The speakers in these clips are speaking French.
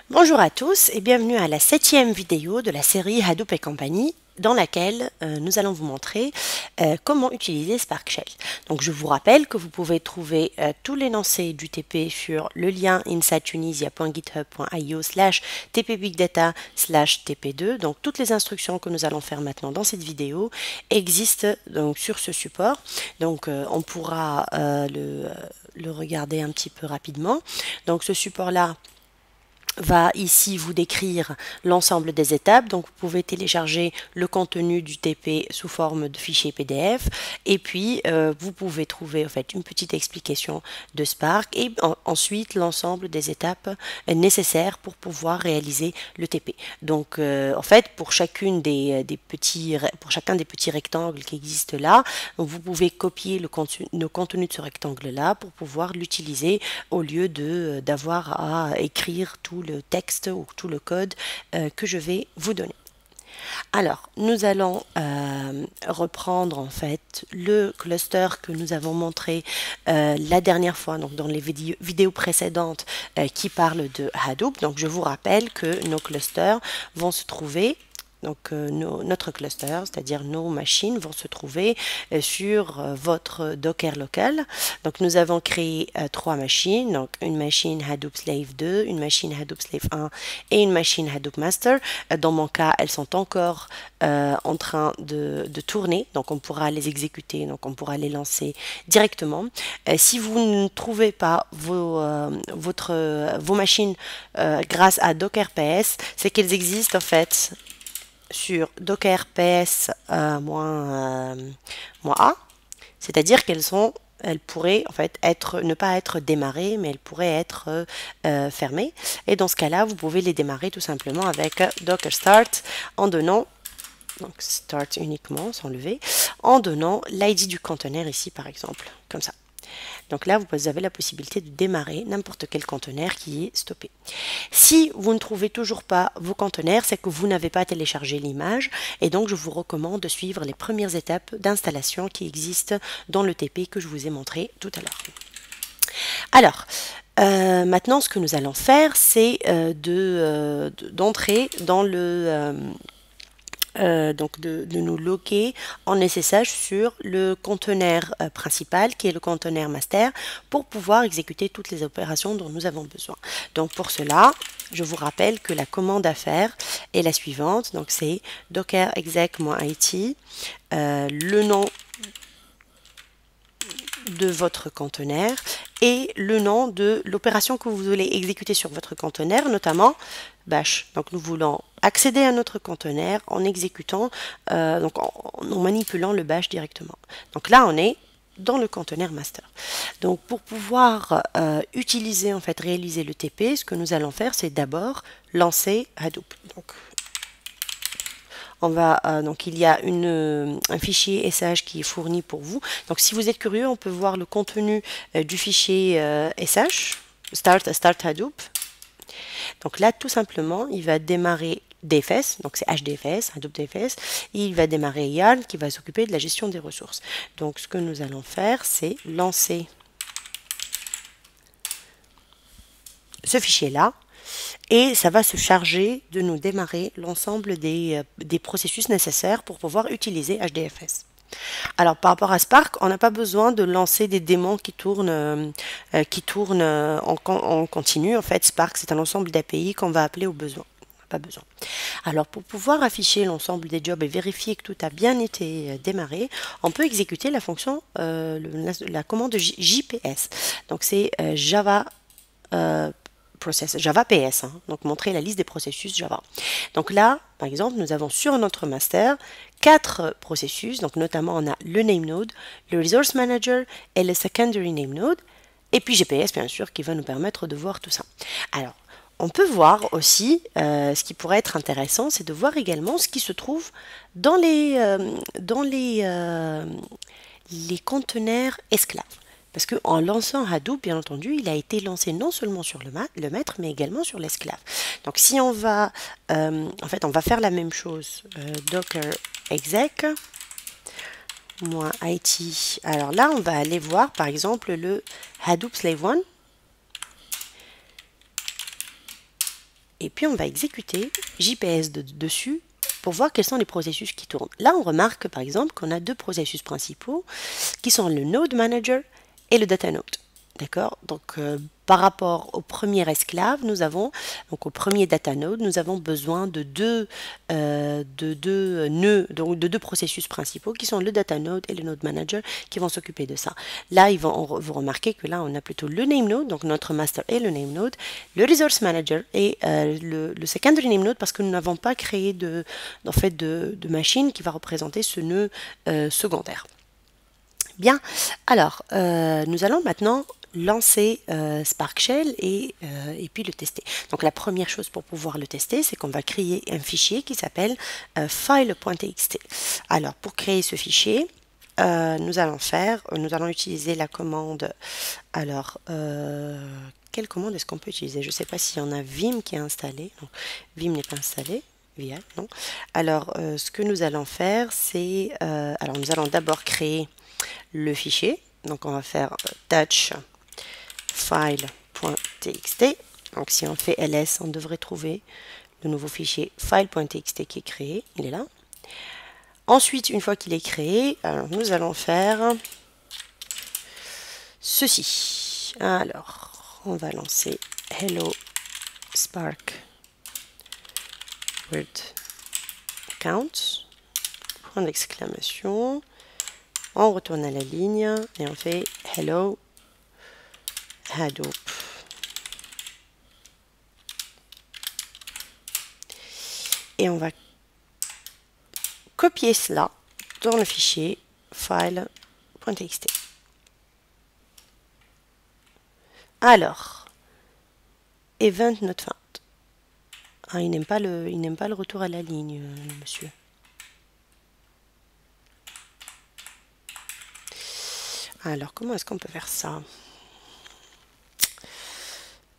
Bonjour à tous et bienvenue à la 7e vidéo de la série Hadoop et compagnie dans laquelle nous allons vous montrer comment utiliser Spark Shell. Donc je vous rappelle que vous pouvez trouver tous les lancers du TP sur le lien insidetunisia.github.io/tpbigdata/tp2. Donc toutes les instructions que nous allons faire maintenant dans cette vidéo existent donc sur ce support. Donc on pourra le regarder un petit peu rapidement. Donc ce support-là va ici vous décrire l'ensemble des étapes. Donc vous pouvez télécharger le contenu du TP sous forme de fichier PDF et puis vous pouvez trouver en fait une petite explication de Spark et ensuite l'ensemble des étapes nécessaires pour pouvoir réaliser le TP. Donc en fait pour chacun des petits rectangles qui existent là, vous pouvez copier le contenu de ce rectangle là pour pouvoir l'utiliser au lieu d'avoir à écrire tout le texte ou tout le code que je vais vous donner. Alors, nous allons reprendre en fait le cluster que nous avons montré la dernière fois, donc dans les vidéos précédentes qui parlent de Hadoop. Donc, je vous rappelle que nos clusters vont se trouver. Donc notre cluster, c'est-à-dire nos machines, vont se trouver sur votre Docker local. Donc nous avons créé 3 machines, donc une machine Hadoop Slave 2, une machine Hadoop Slave 1 et une machine Hadoop Master. Dans mon cas, elles sont encore en train de tourner, donc on pourra les exécuter, donc on pourra les lancer directement. Si vous ne trouvez pas vos machines grâce à Docker PS, c'est qu'elles existent en fait sur Docker PS -a, c'est-à-dire elles pourraient en fait ne pas être démarrées, mais elles pourraient être fermées. Et dans ce cas-là, vous pouvez les démarrer tout simplement avec Docker Start en donnant, donc Start uniquement, sans lever, en donnant l'ID du conteneur ici par exemple, comme ça. Donc là, vous avez la possibilité de démarrer n'importe quel conteneur qui est stoppé. Si vous ne trouvez toujours pas vos conteneurs, c'est que vous n'avez pas téléchargé l'image et donc je vous recommande de suivre les premières étapes d'installation qui existent dans le TP que je vous ai montré tout à l'heure. Alors, maintenant, ce que nous allons faire, c'est d'entrer dans le... donc de nous loguer en SSH sur le conteneur principal qui est le conteneur master pour pouvoir exécuter toutes les opérations dont nous avons besoin. Donc pour cela, je vous rappelle que la commande à faire est la suivante. Donc c'est docker exec-it, le nom de votre conteneur et le nom de l'opération que vous voulez exécuter sur votre conteneur, notamment bash. Donc nous voulons accéder à notre conteneur en exécutant, en manipulant le bash directement. Donc là on est dans le conteneur master. Donc pour pouvoir utiliser, en fait, réaliser le TP, ce que nous allons faire, c'est d'abord lancer Hadoop. Donc donc il y a un fichier SH qui est fourni pour vous. Donc si vous êtes curieux, on peut voir le contenu du fichier SH, Start Hadoop. Donc là, tout simplement, il va démarrer DFS, donc c'est HDFS, Hadoop DFS, et il va démarrer YARN qui va s'occuper de la gestion des ressources. Donc ce que nous allons faire, c'est lancer ce fichier-là. Et ça va se charger de nous démarrer l'ensemble des processus nécessaires pour pouvoir utiliser HDFS. Alors par rapport à Spark, on n'a pas besoin de lancer des démons qui tournent en continu. En fait, Spark, c'est un ensemble d'API qu'on va appeler au besoin. Pas besoin. Alors pour pouvoir afficher l'ensemble des jobs et vérifier que tout a bien été démarré, on peut exécuter la fonction, la commande JPS. Donc c'est Java PS, hein, donc montrer la liste des processus Java. Donc là, par exemple, nous avons sur notre master 4 processus, donc notamment on a le name node, le resource manager et le secondary name node, et puis GPS bien sûr qui va nous permettre de voir tout ça. Alors, on peut voir aussi, ce qui pourrait être intéressant, c'est de voir également ce qui se trouve dans les conteneurs esclaves. Parce qu'en lançant Hadoop, bien entendu, il a été lancé non seulement sur le maître, mais également sur l'esclave. Donc si on va, en fait, on va faire la même chose, docker exec -it. Alors là, on va aller voir, par exemple, le Hadoop Slave 1. et puis on va exécuter JPS dessus pour voir quels sont les processus qui tournent. Là, on remarque par exemple qu'on a deux processus principaux qui sont le Node Manager et le Data Node. D'accord? Donc, par rapport au premier esclave, nous avons, donc au premier data node, nous avons besoin de deux nœuds, donc de deux processus principaux qui sont le data node et le node manager qui vont s'occuper de ça. Là, vous remarquez que là, on a plutôt le name node, donc notre master et le name node, le resource manager et le secondary name node parce que nous n'avons pas créé de machine qui va représenter ce nœud secondaire. Bien, alors, nous allons maintenant lancer Spark Shell et puis le tester. Donc la première chose pour pouvoir le tester, c'est qu'on va créer un fichier qui s'appelle file.txt. Alors pour créer ce fichier, nous allons utiliser la commande. Alors, quelle commande est-ce qu'on peut utiliser? Je ne sais pas s'il y en a Vim qui est installé. Non, Vim n'est pas installé. VI, non. Alors, ce que nous allons faire, c'est... alors, nous allons d'abord créer le fichier. Donc, on va faire touch file.txt. Donc, si on fait ls, on devrait trouver le nouveau fichier file.txt qui est créé. Il est là. Ensuite, une fois qu'il est créé, alors, nous allons faire ceci. Alors, on va lancer hello Spark word count, point d'exclamation. On retourne à la ligne et on fait hello Hadoop. Et on va copier cela dans le fichier file.txt. Alors, event not found. Ah, il n'aime pas le retour à la ligne, monsieur. Alors, comment est-ce qu'on peut faire ça?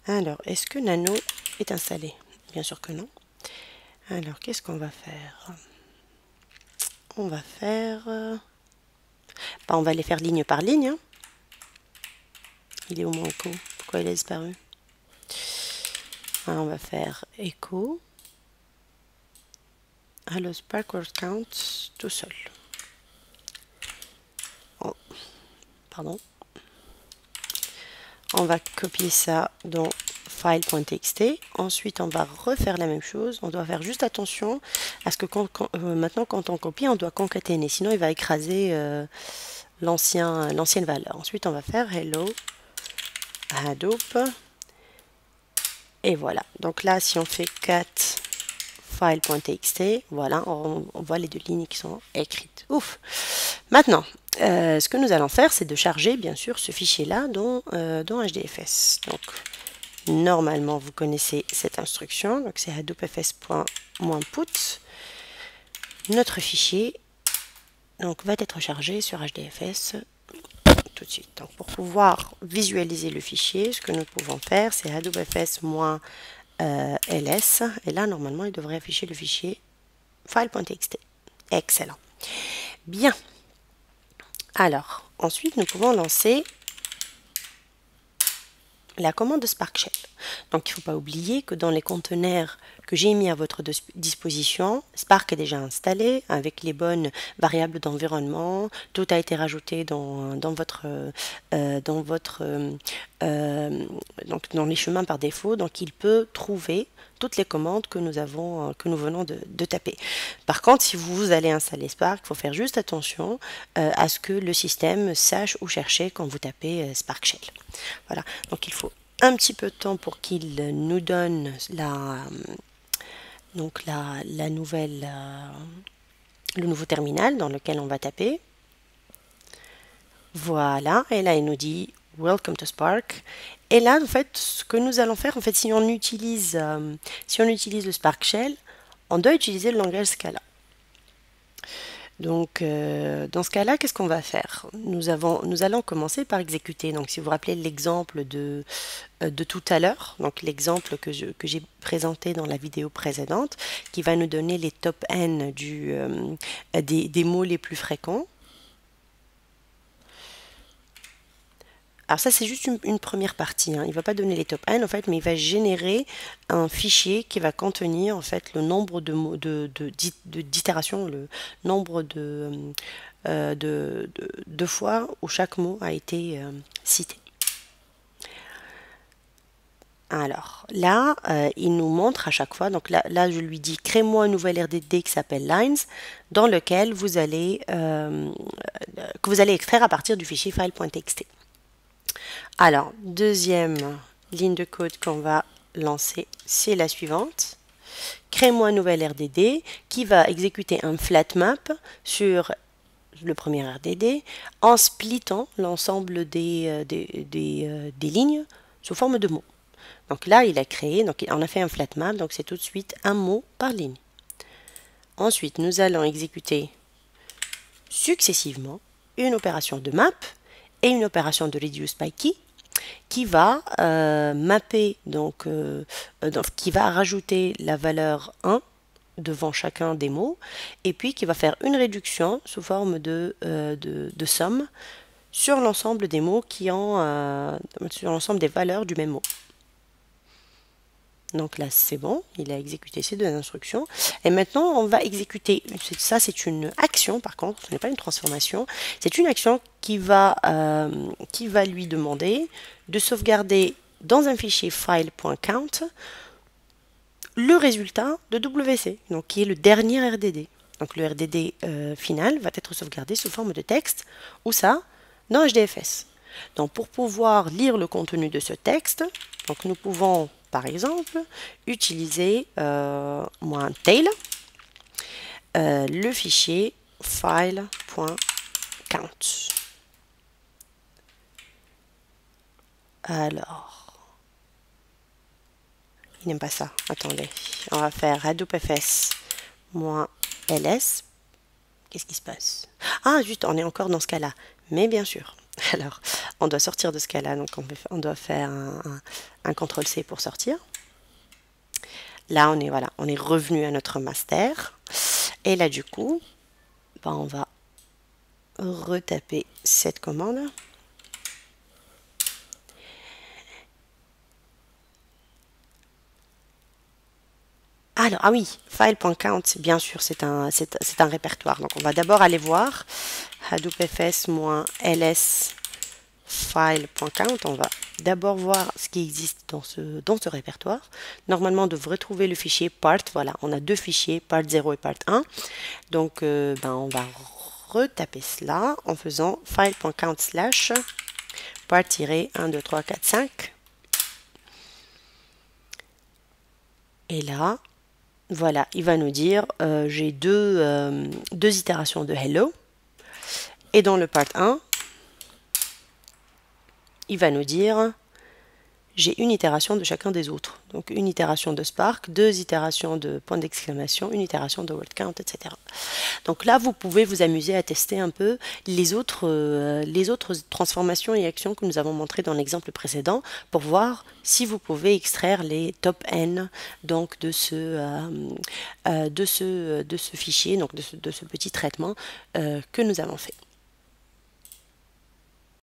Alors, est-ce que Nano est installé? Bien sûr que non. Alors, qu'est-ce qu'on va faire? On va faire... on va les faire ligne par ligne. Hein. Il est au moins echo. Pourquoi il a disparu? On va faire echo. Hello Spark word count tout seul. Oh, pardon. On va copier ça dans file.txt. Ensuite, on va refaire la même chose. On doit faire juste attention à ce que maintenant, quand on copie, on doit concaténer. Sinon, il va écraser l'ancienne valeur. Ensuite, on va faire hello Hadoop. Et voilà. Donc là, si on fait cat file.txt, voilà, on voit les deux lignes qui sont écrites. Ouf! Maintenant, ce que nous allons faire, c'est de charger, bien sûr, ce fichier-là dans HDFS. Donc, normalement, vous connaissez cette instruction. Donc, c'est hadoopfs.put. Notre fichier donc, va être chargé sur HDFS tout de suite. Donc, pour pouvoir visualiser le fichier, ce que nous pouvons faire, c'est hadoopfs-ls. Et là, normalement, il devrait afficher le fichier file.txt. Excellent. Bien. Alors, ensuite, nous pouvons lancer la commande de Spark Shell. Donc, il ne faut pas oublier que dans les conteneurs que j'ai mis à votre disposition, Spark est déjà installé avec les bonnes variables d'environnement. Tout a été rajouté dans les chemins par défaut. Donc, il peut trouver toutes les commandes que nous venons de taper. Par contre, si vous allez installer Spark, il faut faire juste attention à ce que le système sache où chercher quand vous tapez Spark Shell. Voilà, donc il faut un petit peu de temps pour qu'il nous donne le nouveau terminal dans lequel on va taper. Voilà, et là il nous dit Welcome to Spark. Et là, en fait, ce que nous allons faire, en fait, si on utilise le Spark Shell, on doit utiliser le langage Scala. Donc, dans ce cas-là, qu'est-ce qu'on va faire? Nous allons commencer par exécuter. Donc, si vous vous rappelez l'exemple de tout à l'heure, donc l'exemple que j'ai présenté dans la vidéo précédente, qui va nous donner les top N des mots les plus fréquents. Alors ça, c'est juste une première partie, hein. Il ne va pas donner les top n en fait, mais il va générer un fichier qui va contenir en fait le nombre de mots d'itérations, le nombre de fois où chaque mot a été cité. Alors là, il nous montre à chaque fois, donc là je lui dis crée-moi un nouvel RDD qui s'appelle lines, dans lequel que vous allez extraire à partir du fichier file.txt. Alors, deuxième ligne de code qu'on va lancer, c'est la suivante. Crée-moi un nouvel RDD qui va exécuter un flat map sur le premier RDD en splittant l'ensemble des lignes sous forme de mots. Donc là, il a créé, donc on a fait un flat map, donc c'est tout de suite un mot par ligne. Ensuite, nous allons exécuter successivement une opération de map et une opération de reduce by key qui va mapper, qui va rajouter la valeur 1 devant chacun des mots, et puis qui va faire une réduction sous forme de somme sur l'ensemble des mots qui ont sur l'ensemble des valeurs du même mot. Donc là, c'est bon, il a exécuté ces deux instructions. Et maintenant, on va exécuter, ça c'est une action par contre, ce n'est pas une transformation, c'est une action qui va lui demander de sauvegarder dans un fichier file.count le résultat de WC, donc qui est le dernier RDD. Donc le RDD final va être sauvegardé sous forme de texte, ou ça, dans HDFS. Donc pour pouvoir lire le contenu de ce texte, donc nous pouvons par exemple utiliser -tail le fichier file.count. Alors, il n'aime pas ça. Attendez, on va faire hadoop fs -ls. Qu'est-ce qui se passe? Ah, juste, on est encore dans ce cas-là. Mais bien sûr. Alors, on doit sortir de ce cas-là, donc on doit faire un CTRL-C pour sortir. Là, on est revenu à notre master. Et là, du coup, on va retaper cette commande. Alors, ah oui, file.count, bien sûr, c'est un répertoire. Donc, on va d'abord aller voir hadoop fs -ls file.count. On va d'abord voir ce qui existe dans ce répertoire. Normalement, on devrait trouver le fichier part. Voilà, on a deux fichiers, part 0 et part 1. Donc, on va retaper cela en faisant file.count / part-1, 2, 3, 4, 5. Et là, voilà, il va nous dire j'ai deux itérations de hello. Et dans le part 1, il va nous dire j'ai une itération de chacun des autres. Donc une itération de Spark, deux itérations de point d'exclamation, une itération de word count, etc. Donc là, vous pouvez vous amuser à tester un peu les autres transformations et actions que nous avons montrées dans l'exemple précédent pour voir si vous pouvez extraire les top n donc de ce fichier, donc de ce petit traitement que nous avons fait.